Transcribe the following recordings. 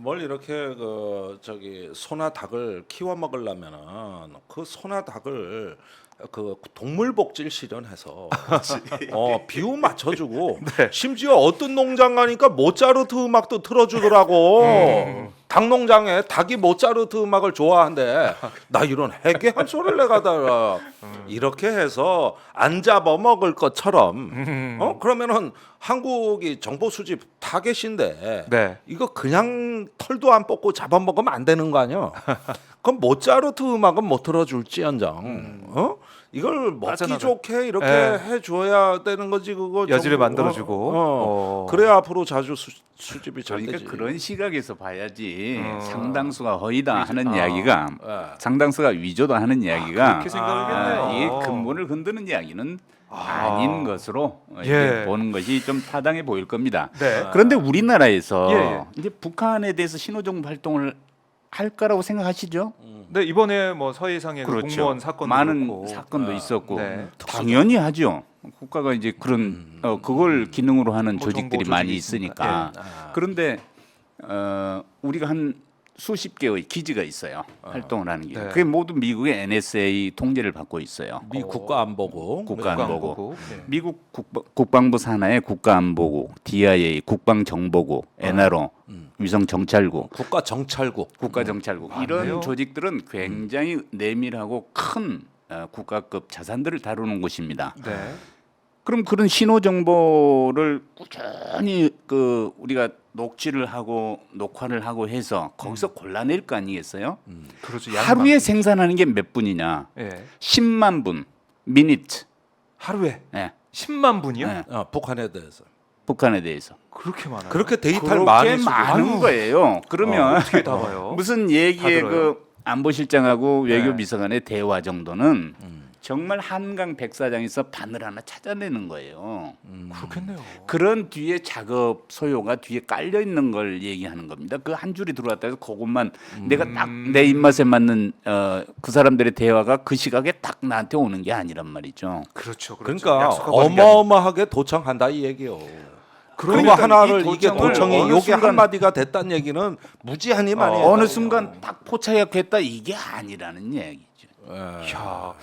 뭘 이렇게 그 저기 소나 닭을 키워 먹으려면은 그 소나 닭을 그 동물복질 실현해서 비유 맞춰주고 심지어 어떤 농장 가니까 모차르트 음악도 틀어주더라고. 닭 농장에 닭이 모차르트 음악을 좋아한대. 나 이런 해괴한 소리를 내가다가 이렇게 해서 안 잡아먹을 것처럼 그러면은 한국이 정보 수집 타겟인데 네. 이거 그냥 털도 안 뽑고 잡아먹으면 안 되는 거 아니야? 그럼 모차르트 음악은 못 틀어줄지언정 이걸 먹기 빠져나가. 좋게 이렇게 네. 해줘야 되는 거지 그거 여지를 좀, 만들어주고. 그래야 앞으로 자주 수집이 잘 그러니까 되지. 그런 시각에서 봐야지 상당수가 허위다 하는 아. 이야기가 예. 상당수가 위조다 하는 이야기가 그렇게 생각하겠네요. 이게 근본을 흔드는 이야기는 아닌 것으로 예. 이렇게 보는 것이 좀 타당해 보일 겁니다. 네. 그런데 우리나라에서 예. 이제 북한에 대해서 신호정보 활동을 할 거라고 생각하시죠? 네, 이번에 뭐 서해상의 그 그렇죠. 공무원 사건도 많은 그렇고. 사건도 있었고 네. 당연히 하죠. 국가가 이제 그런 그걸 기능으로 하는 뭐 조직들이 정보 많이 조직이 있으니까. 그런데 우리가 한 수십 개의 기지가 있어요. 활동을 하는 게. 네. 그게 모두 미국의 NSA 통제를 받고 있어요. 미 국가안보고 국가안보고. 네. 미국 국방부 산하의 국가안보국, DIA, 국방정보국, NRO, 위성정찰국, 국가정찰국. 국가정찰국 많네요. 이런 조직들은 굉장히 내밀하고 큰 국가급 자산들을 다루는 곳입니다. 네. 그럼 그런 신호 정보를 꾸준히 그 우리가 녹취를 하고 녹화를 하고 해서 거기서 골라낼 거 아니겠어요? 그렇죠. 하루에 생산하는 게 몇 분이냐? 예. 10만 분, 미니트. 하루에 예, 10만 분이요? 예, 북한에 대해서 북한에 대해서. 그렇게 많아요. 그렇게 데이터를 그렇게 많이 수집. 많은 아유. 거예요. 그러면 어떻게 다 봐요? 무슨 얘기에 다 들어요? 그 안보실장하고 네. 외교비서관의 대화 정도는 정말 한강 백사장에서 바늘 하나 찾아내는 거예요. 그렇겠네요. 그런 뒤에 작업 소요가 뒤에 깔려 있는 걸 얘기하는 겁니다. 그 한 줄이 들어왔다 해서 그것만 내가 딱 내 입맛에 맞는 그 사람들의 대화가 그 시각에 딱 나한테 오는 게 아니란 말이죠. 그렇죠. 그러니까 약속하고 하는 게 아니고. 어마어마하게 도청한다 이 얘기요. 그거 그러니까 하나를 이 이게 도청을 도청이 어느 요게 순간- 한 마디가 됐다는 얘기는 무지한이 많이 어느 했다. 순간 딱 포착했다 이게 아니라는 얘기죠. 이야.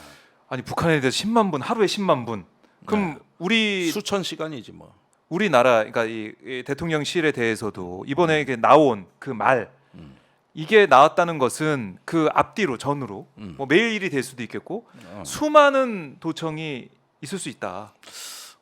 아니 북한에 대해서 10만 분 하루에 10만 분. 그럼 우리 수천 시간이지 뭐. 우리나라 그러니까 이 대통령실에 대해서도 이번에 이게 나온 그 말 이게 나왔다는 것은 그 앞뒤로 전으로 뭐 매일이 될 수도 있겠고 수많은 도청이 있을 수 있다.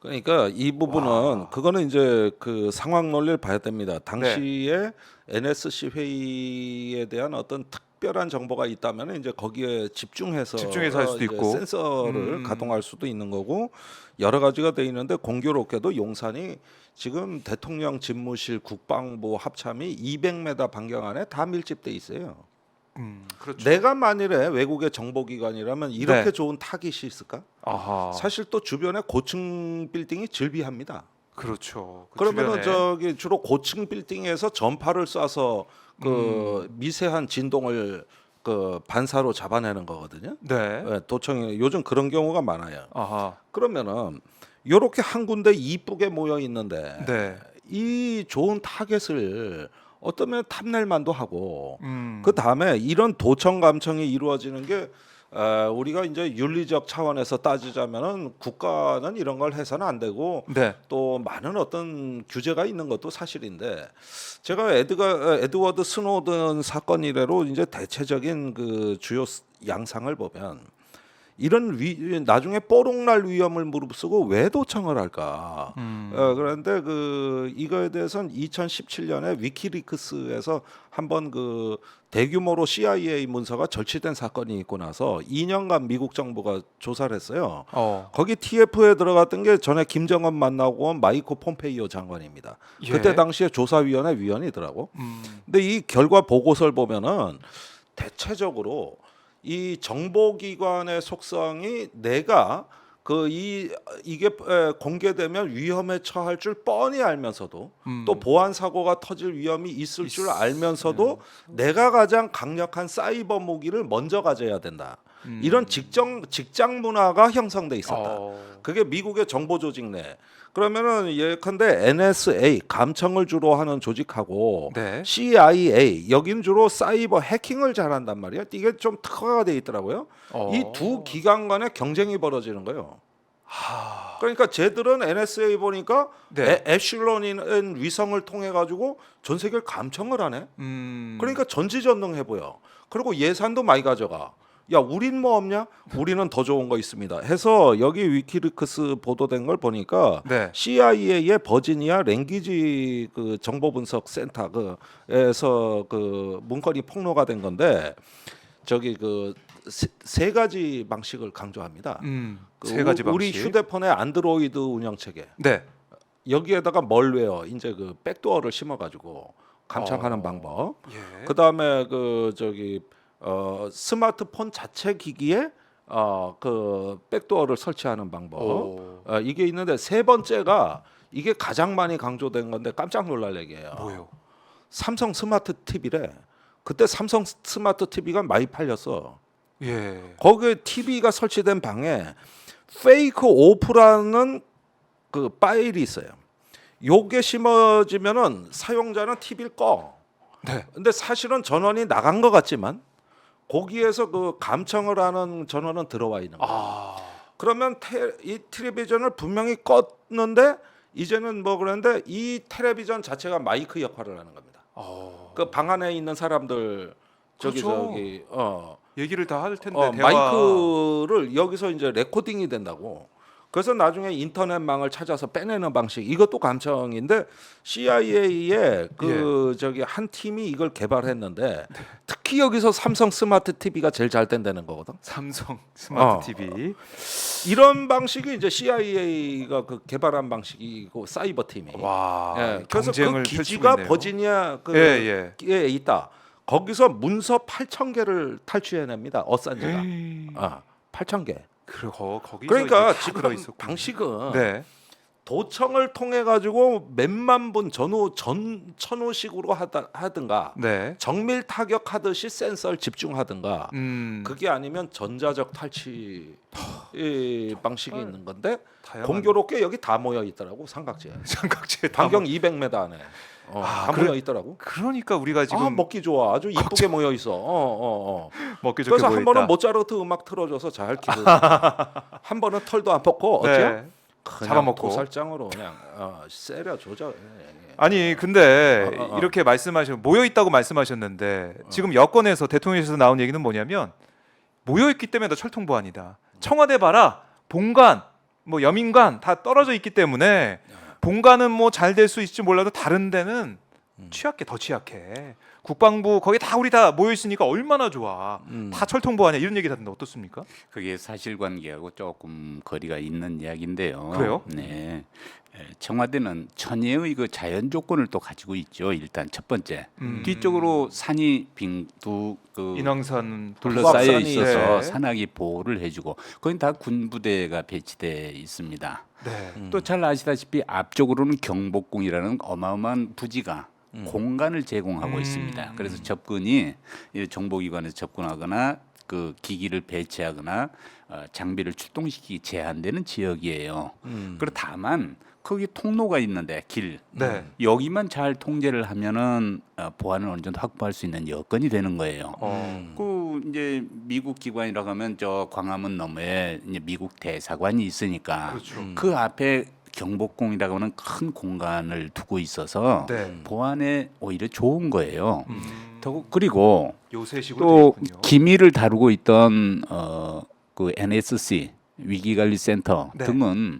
그러니까 이 부분은 그거는 이제 그 상황 논리를 봐야 됩니다. 당시에 NSC 회의에 대한 어떤 특별한 정보가 있다면 이제 거기에 집중해서 할 수도 이제 있고. 센서를 가동할 수도 있는 거고 여러 가지가 돼 있는데 공교롭게도 용산이 지금 대통령 집무실 국방부 합참이 200m 반경 안에 다 밀집돼 있어요. 그렇죠. 내가 만일에 외국의 정보기관이라면 이렇게 네. 좋은 타깃이 있을까? 아하. 사실 또 주변에 고층 빌딩이 즐비합니다. 그렇죠. 그 그러면은 주변에. 저기 주로 고층 빌딩에서 전파를 쏴서 그 미세한 진동을 그 반사로 잡아내는 거거든요. 네. 예, 도청이 요즘 그런 경우가 많아요. 아하. 그러면은 요렇게 한 군데 이쁘게 모여 있는데 네. 이 좋은 타겟을 어쩌면 탐낼 만도 하고 음. 그 다음에 이런 도청 감청이 이루어지는 게 우리가 이제 윤리적 차원에서 따지자면은 국가는 이런 걸 해서는 안 되고 네. 또 많은 어떤 규제가 있는 것도 사실인데 제가 에드워드 스노든 사건 이래로 이제 대체적인 그 주요 양상을 보면 이런 나중에 뽀록날 위험을 무릅쓰고 왜 도청을 할까? 그런데 그 이거에 대해서는 2017년에 위키리크스에서 한번 그 대규모로 CIA 문서가 절취된 사건이 있고 나서 2년간 미국 정부가 조사를 했어요. 거기 TF에 들어갔던 게 전에 김정은 만나고 온 마이코 폼페이오 장관입니다. 예. 그때 당시에 조사위원회 위원이더라고. 근데 이 결과 보고서를 보면은 대체적으로 이 정보기관의 속성이 내가 이게 공개되면 위험에 처할 줄 뻔히 알면서도 또 보안 사고가 터질 위험이 있을 줄 알면서도 내가 가장 강력한 사이버 무기를 먼저 가져야 된다. 이런 직장 문화가 형성돼 있었다. 그게 미국의 정보 조직 내. 그러면은 예컨대 NSA 감청을 주로 하는 조직하고 네. CIA 여긴 주로 사이버 해킹을 잘한단 말이야. 이게 좀 특화가 돼 있더라고요. 이 두 기관 간의 경쟁이 벌어지는 거예요. 그러니까 쟤들은 NSA 보니까 네. 엡실론인 위성을 통해 가지고 전 세계를 감청을 하네. 그러니까 전지전능해 보여. 그리고 예산도 많이 가져가. 야, 우린 뭐 없냐? 우리는 더 좋은 거 있습니다. 해서 여기 위키리크스 보도된 걸 보니까 네. CIA의 버지니아 랭귀지 그 정보 분석 센터 그에서 그 문건이 폭로가 된 건데 저기 그 세 가지 방식을 강조합니다. 그 세 가지 우리 방식. 휴대폰의 안드로이드 운영 체계 네. 여기에다가 멀웨어 이제 그 백도어를 심어 가지고 감청하는 어. 방법. 예. 그다음에 그 저기 스마트폰 자체 기기에 그 백도어를 설치하는 방법. 오. 이게 있는데 세 번째가 이게 가장 많이 강조된 건데 깜짝 놀랄 얘기예요. 뭐요? 삼성 스마트 TV래. 그때 삼성 스마트 TV가 많이 팔렸어. 예. 거기에 TV가 설치된 방에 페이크 오프라는 그 파일이 있어요. 요게 심어지면은 사용자는 TV를 꺼. 네. 근데 사실은 전원이 나간 것 같지만 거기에서 그 감청을 하는 전원은 들어와 있는 거예요. 아. 그러면 이 텔레비전을 분명히 껐는데 이제는 뭐 그런데 이 텔레비전 자체가 마이크 역할을 하는 겁니다. 그 방 안에 있는 사람들 그렇죠. 저기 얘기를 다 할 텐데 대화. 마이크를 여기서 이제 레코딩이 된다고. 그래서 나중에 인터넷망을 찾아서 빼내는 방식 이것도 감청인데 CIA의 그 저기 한 팀이 이걸 개발했는데 특히 여기서 삼성 스마트 TV가 제일 잘 된다는 거거든. 삼성 스마트 TV. 이런 방식이 이제 CIA가 그 개발한 방식이고 사이버 팀이. 와. 예, 그래서 그 경쟁을 기지가 펼치고 있네요. 버지니아 예, 그에 있다. 거기서 문서 8,000개를 탈취해냅니다. 어산지가. 8,000개. 거기서 그러니까 이제 다 지금 들어있었군요. 방식은 네. 도청을 통해 가지고 몇만 분 전후식으로 하든가 네. 정밀 타격하듯이 센서를 집중하든가 음. 그게 아니면 전자적 탈취 이 방식이 있는 건데 다양한 공교롭게 여기 다 모여 있더라고 삼각지에 삼각지에 반경 200m 안에 다 모여 있더라고. 그러니까 우리가 지금 먹기 좋아 아주 이쁘게 모여 있어. 먹기 좋게 그래서 보였다. 한 번은 모차르트 음악 틀어줘서 잘 키우고 한 번은 털도 안 뽑고 어째? 네. 그냥 잡아먹고. 도살장으로 그냥 세려 조져. 아니 근데 어, 어. 이렇게 모여 있다고 말씀하셨는데 지금 여권에서 대통령실에서 나온 얘기는 뭐냐면 모여 있기 때문에 더 철통보안이다. 청와대 봐라 본관 뭐 여민관 다 떨어져 있기 때문에 본관은 뭐 잘 될 수 있을지 몰라도 다른 데는 취약해 더 취약해. 국방부 거기 다 우리 다 모여 있으니까 얼마나 좋아. 다 철통보안이야 이런 얘기 하던데 어떻습니까? 그게 사실관계하고 조금 거리가 있는 이야기인데요. 그래요? 네. 청와대는 천혜의 그 자연 조건을 또 가지고 있죠. 일단 첫 번째 뒤쪽으로 산이 그 인왕산 둘러싸여 북악산이, 있어서 네. 산악이 보호를 해주고 거긴 다 군부대가 배치돼 있습니다. 네. 또 잘 아시다시피 앞쪽으로는 경복궁이라는 어마어마한 부지가 공간을 제공하고 있습니다. 그래서 접근이 정보기관에서 접근하거나 그 기기를 배치하거나 장비를 출동시키기 제한되는 지역이에요. 그리고 다만 거기 통로가 있는데 길 네. 여기만 잘 통제를 하면은 보안을 어느 정도 확보할 수 있는 여건이 되는 거예요. 그 이제 미국 기관이라고 하면 저 광화문 너머에 이제 미국 대사관이 있으니까 그렇죠. 그 앞에 경복궁이라고 하는 큰 공간을 두고 있어서 네. 보안에 오히려 좋은 거예요. 그리고 요새식으로 또 돼 있군요. 기밀을 다루고 있던 그 NSC 위기관리센터 네. 등은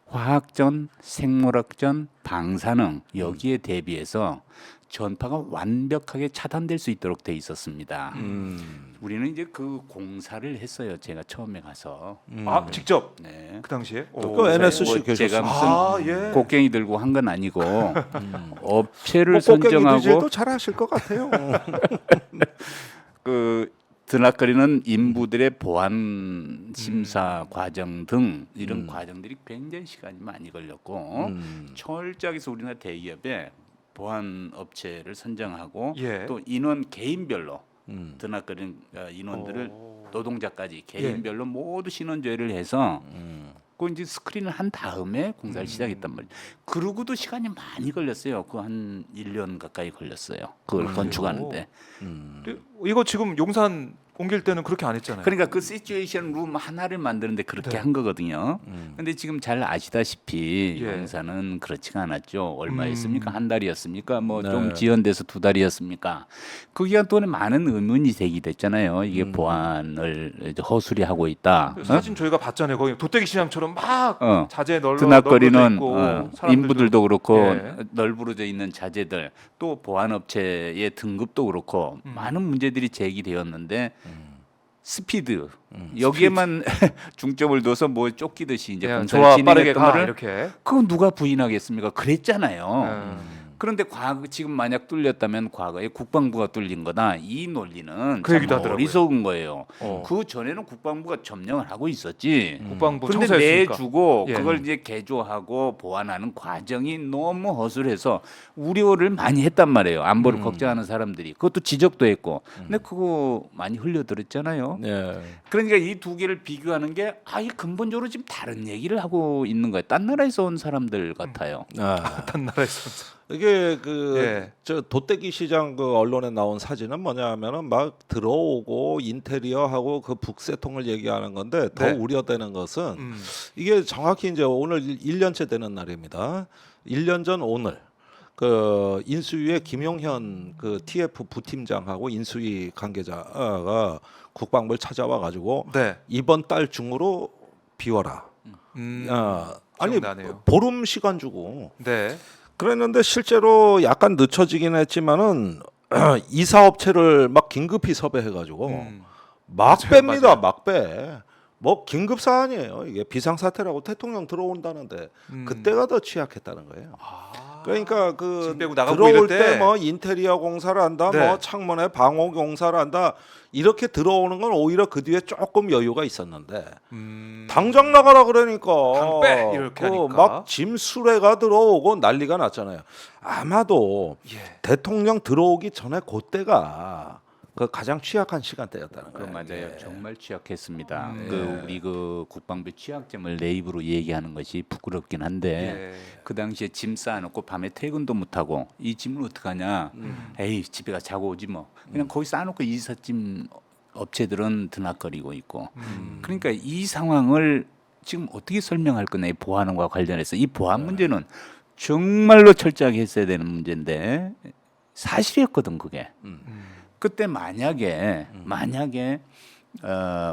화학전, 생물학전, 방사능 여기에 대비해서 전파가 완벽하게 차단될 수 있도록 돼 있었습니다. 우리는 이제 그 공사를 했어요. 제가 처음에 가서. 아 직접 네. 그 당시에 그 NSC 뭐 제가 계셨어요. 무슨 아, 예. 곡괭이 들고 한 건 아니고 업체를 뭐 선정하고 꽃게기들도 잘하실 것 같아요. 그 드나거리는 인부들의 보안 심사 과정 등 이런 과정들이 굉장히 시간이 많이 걸렸고 철저하게 해서 우리나라 대기업에 보안 업체를 선정하고 예. 또 인원 개인별로 드나거리는 인원들을 오. 노동자까지 개인별로 모두 신원조회를 해서 그 이제 스크린을 한 다음에 공사를 시작했단 말이에요. 그러고도 시간이 많이 걸렸어요. 그 한 1년 가까이 걸렸어요. 그걸 건축하는데. 이거 지금 용산 옮길 때는 그렇게 안 했잖아요. 그러니까 그 시츄에이션 룸 하나를 만드는데 그렇게 네. 한 거거든요. 근데 지금 잘 아시다시피 예. 용산은 그렇지가 않았죠. 얼마였습니까? 한 달이었습니까? 뭐 네. 좀 지연돼서 2달이었습니까? 그 기간 동안에 많은 의문이 제기됐잖아요. 이게 보안을 이제 허술히 하고 있다. 사진 저희가 봤잖아요. 거기 도떼기 시장처럼 막 어. 자재 널려 드나거리는 있고 사람들도- 인부들도 그렇고 예. 널브러져 있는 자재들 또 보안업체의 등급도 그렇고 많은 문제들이 제기되었는데 스피드 여기에만 중점을 둬서 뭐 쫓기듯이 이제 그냥 공사를 좋아 빠르게 진행했던 가 거를 이렇게. 그건 누가 부인하겠습니까? 그랬잖아요. 음. 그런데 과거 지금 만약 뚫렸다면 과거에 국방부가 뚫린 거다 이 논리는 그 참 얘기도 하더라고요. 어리석은 거예요. 어. 그 전에는 국방부가 점령을 하고 있었지. 국방부 그런데 청사했으니까. 내주고 예. 그걸 이제 개조하고 보완하는 과정이 너무 허술해서 우려를 많이 했단 말이에요. 안보를 걱정하는 사람들이 그것도 지적도 했고. 근데 그거 많이 흘려들었잖아요. 예. 그러니까 이 두 개를 비교하는 게 이 근본적으로 지금 다른 얘기를 하고 있는 거예요. 딴 나라에서 온 사람들 같아요. 아, 단 나라에서. 이게 그 예. 저 도떼기 시장 그 언론에 나온 사진은 뭐냐면은 막 들어오고 인테리어하고 그 북새통을 얘기하는 건데 더 네. 우려되는 것은 이게 정확히 이제 오늘 1년째 되는 날입니다. 1년 전 오늘 그 인수위의 김용현 그 TF 부팀장하고 인수위 관계자가 국방부를 찾아와 가지고 네. 이번 달 중으로 비워라. 아니 기억나네요. 보름 시간 주고 네. 그랬는데 실제로 약간 늦춰지긴 했지만은 이사업체를 막 긴급히 섭외해가지고 막 맞아요, 뺍니다. 맞아요. 막 빼. 뭐 긴급 사안이에요. 이게 비상사태라고 대통령 들어온다는데 그때가 더 취약했다는 거예요. 그러니까 그 짐 빼고 나가고 들어올 이럴 때 때 뭐 인테리어 공사를 한다, 네. 뭐 창문에 방호 공사를 한다 이렇게 들어오는 건 오히려 그 뒤에 조금 여유가 있었는데 당장 나가라 그러니까 당 빼! 이렇게 하니까. 막 짐 수레가 들어오고 난리가 났잖아요. 아마도 예. 대통령 들어오기 전에 그때가 그 가장 취약한 시간대였다는 그 거예요. 맞아요. 예. 정말 취약했습니다. 네. 그 우리 그 국방부 취약점을 내 입으로 얘기하는 것이 부끄럽긴 한데 예. 그 당시에 짐 쌓아놓고 밤에 퇴근도 못 하고 이 짐을 어떡하냐? 에이 집에 가 자고 오지 뭐. 그냥 거기 쌓아놓고 이삿짐 업체들은 드나거리고 있고. 그러니까 이 상황을 지금 어떻게 설명할 거냐? 이 보안과 관련해서 이 보안 문제는 정말로 철저하게 했어야 되는 문제인데 사실이었거든 그게. 그때 만약에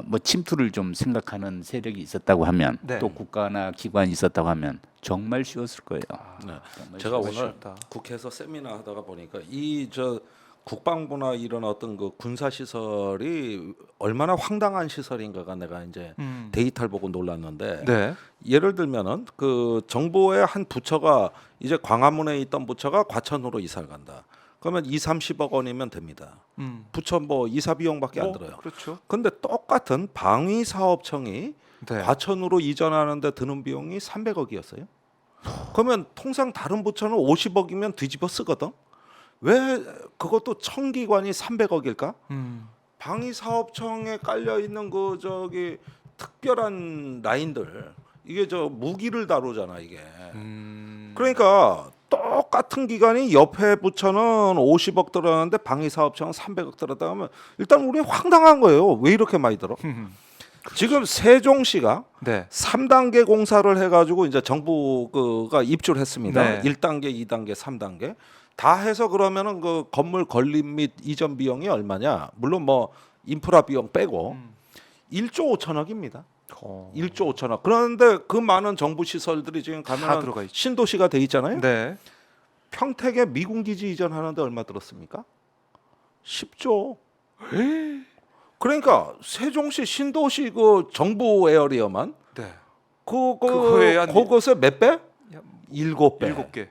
뭐 침투를 좀 생각하는 세력이 있었다고 하면 네. 또 국가나 기관이 있었다고 하면 정말 쉬웠을 거예요. 네. 정말 제가 쉬웠을 오늘 쉽다. 국회에서 세미나 하다가 보니까 이 저 국방부나 이런 어떤 그 군사 시설이 얼마나 황당한 시설인가가 내가 이제 데이터를 보고 놀랐는데 네. 예를 들면은 그 정부의 한 부처가 이제 광화문에 있던 부처가 과천으로 이사를 간다. 그러면 2-30억 원이면 됩니다. 부처 뭐 이사 비용밖에 안 들어요. 그렇죠. 근데 똑같은 방위 사업청이 네. 과천으로 이전하는데 드는 비용이 300억이었어요. 그러면 통상 다른 부처는 50억이면 뒤집어 쓰거든. 왜 그것도 청기관이 300억일까? 방위 사업청에 깔려 있는 그 저기 특별한 라인들 이게 저 무기를 다루잖아 이게. 그러니까 똑같은 기관이 옆에 부처는 50억 들었는데 방위 사업청은 300억 들었다 하면 일단 우리 황당한 거예요. 왜 이렇게 많이 들어? 지금 세종시가 네. 3단계 공사를 해가지고 이제 정부가 입주했습니다. 네. 1단계, 2단계, 3단계 다 해서 그러면은 그 건물 건립 및 이전 비용이 얼마냐? 물론 뭐 인프라 비용 빼고 1조 5천억입니다. 1조 5천억. 그런데 그 많은 정부 시설들이 지금 다 가면 들어가 있죠. 신도시가 돼 있잖아요. 네. 평택에 미군 기지 이전하는데 얼마 들었습니까? 10조. 그러니까 세종시 신도시 그 정부 에어리어만 네. 그거에 한 그것의 몇 배? 7배. 7개.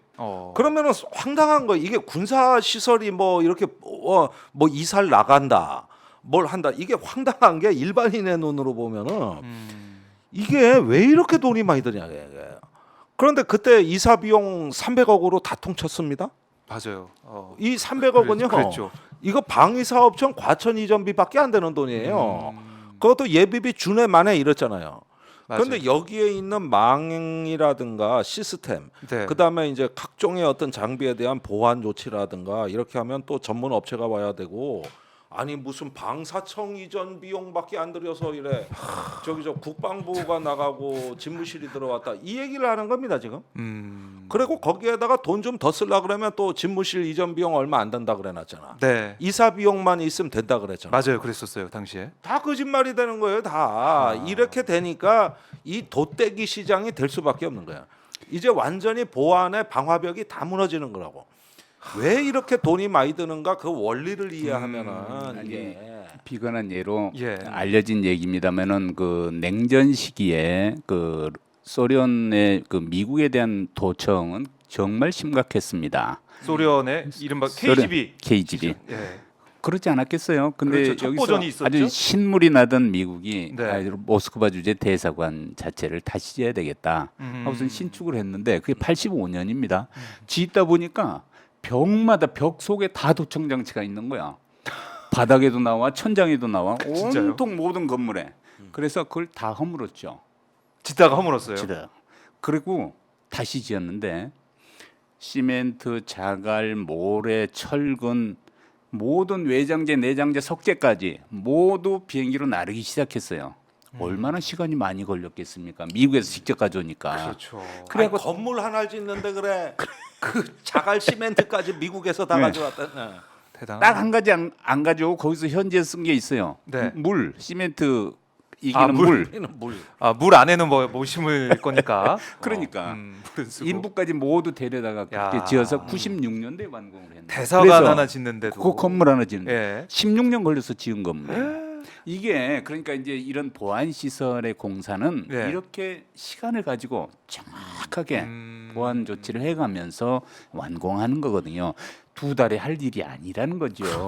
그러면은 황당한 거 이게 군사 시설이 뭐 이렇게 뭐 이사를 나간다. 뭘 한다. 이게 황당한 게 일반인의 눈으로 보면은 이게 왜 이렇게 돈이 많이 드냐 이게. 그런데 그때 이사 비용 300억으로 다 통쳤습니다. 맞아요. 이 300억은요. 그랬죠. 이거 방위사업청 과천 이전비밖에 안 되는 돈이에요. 그것도 예비비 준해 만에 이랬잖아요. 맞아요. 그런데 여기에 있는 망이라든가 시스템, 네. 그다음에 이제 각종의 어떤 장비에 대한 보안 조치라든가 이렇게 하면 또 전문 업체가 와야 되고, 아니 무슨 방사청 이전 비용밖에 안 들여서 이래 저기 저 국방부가 나가고 집무실이 들어왔다 이 얘기를 하는 겁니다 지금. 그리고 거기에다가 돈 좀 더 쓰려 그러면 또 집무실 이전 비용 얼마 안 든다 그래놨잖아. 네. 이사 비용만 있으면 된다 그랬잖아. 맞아요. 그랬었어요 당시에. 다 거짓말이 되는 거예요. 다 이렇게 되니까 이 돛대기 시장이 될 수밖에 없는 거야. 이제 완전히 보안의 방화벽이 다 무너지는 거라고. 왜 이렇게 돈이 많이 드는가 그 원리를 이해하면은 이게 비근한 예로 예. 알려진 얘기입니다만은 그 냉전 시기에 그 소련의 그 미국에 대한 도청은 정말 심각했습니다. 소련의 이른바 소련, KGB. KGB. 예. 그렇지 않았겠어요. 근데 그렇죠. 여기서 첩보전이 있었죠. 아주 신물이 나던 미국이 네. 아, 모스크바 주재 대사관 자체를 다시 지어야 되겠다. 하고선 신축을 했는데 그게 85년입니다. 짓다 보니까 벽마다 벽 속에 다 도청 장치가 있는 거야. 바닥에도 나와 천장에도 나와 진짜요? 온통 모든 건물에. 그래서 그걸 다 허물었죠. 짓다가 허물었어요. 지다. 그리고 다시 지었는데 시멘트, 자갈, 모래, 철근 모든 외장재, 내장재, 석재까지 모두 비행기로 나르기 시작했어요. 얼마나 시간이 많이 걸렸겠습니까? 미국에서 직접 가져오니까. 그렇죠. 그래 건물 하나를 짓는데 그래 그 자갈 시멘트까지 미국에서 다 네. 가져왔다. 대단. 딱 한 가지 안 가져오고 거기서 현지에 쓴 게 있어요. 네. 물, 시멘트 이기는 물. 물. 물. 물 안에는 뭐 심을 거니까. 그러니까 물은 쓰고. 인부까지 모두 데려다가 그렇게 야. 지어서 96년도에 완공을 했는데 대사관 그래서 하나 짓는데도. 그 건물 하나 짓는데 예. 16년 걸려서 지은 건물이에요. 이게 그러니까 이제 이런 보안 시설의 공사는 네. 이렇게 시간을 가지고 정확하게 보안 조치를 해가면서 완공하는 거거든요. 두 달에 할 일이 아니라는 거죠.